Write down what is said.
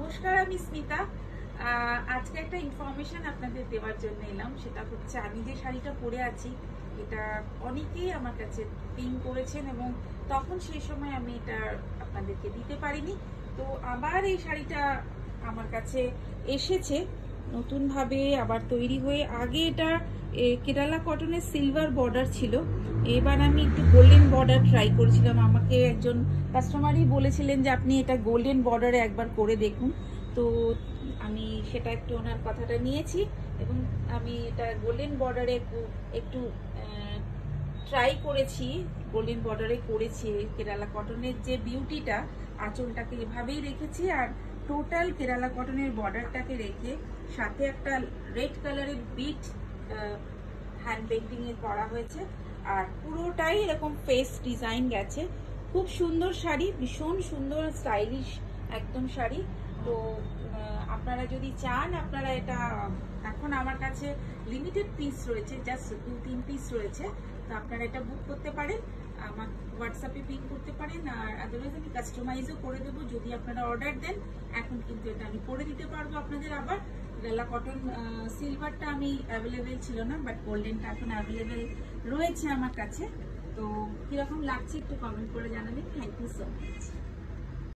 নমস্কার, আমি স্মিতা। আজকে একটা ইনফরমেশন আপনাদের দেওয়ার জন্য এলাম। সেটা হচ্ছে আমি যে শাড়িটা পরে আছি এটা অনেকেই আমার কাছে পিং করেছেন এবং তখন সেই সময় আমি এটা আপনাদেরকে দিতে পারিনি। তো আবার এই শাড়িটা আমার কাছে এসেছে নতুনভাবে আবার তৈরি হয়ে। আগে এটা কেরালা কটনের সিলভার বর্ডার ছিল, এবার আমি একটু গোল্ডেন বর্ডার ট্রাই করেছিলাম। আমাকে একজন কাস্টমারই বলেছিলেন যে আপনি এটা গোল্ডেন বর্ডারে একবার করে দেখুন। তো আমি সেটা একটু ওনার কথাটা নিয়েছি এবং আমি এটা গোল্ডেন বর্ডারে একটু ট্রাই করেছি। গোল্ডেন বর্ডারে করেছি। কেরালা কটনের যে বিউটিটা, আঁচলটাকে এভাবেই রেখেছি আর টোটাল কেরালা কটনের বর্ডারটাকে রেখে সাথে একটা রেড কালারের বিট হ্যান্ড পেন্টিং এ করা হয়েছে আর পুরোটাই এরকম ফেস ডিজাইন গেছে। খুব সুন্দর শাড়ি, ভীষণ সুন্দর স্টাইলিশ একদম শাড়ি। তো আপনারা যদি চান, আপনারা এটা এখন আমার কাছে লিমিটেড পিস রয়েছে, জাস্ট 2-3 পিস রয়েছে। তো আপনারা এটা বুক করতে পারেন, আমার হোয়াটসঅ্যাপে পিং করতে পারেন, আর আদারওয়াইজ আমি কাস্টমাইজও করে দেবো যদি আপনারা অর্ডার দেন। এখন কিন্তু এটা আমি করে দিতে পারবো আপনাদের। আবার কেরালা কটন সিলভারটা আমি অ্যাভেলেবেল ছিল না, বাট গোল্ডেনটা এখন অ্যাভেলেবেল রয়েছে আমার কাছে। তো কিরকম লাগছে একটু কমেন্ট করে জানাবেন। Thank you so much.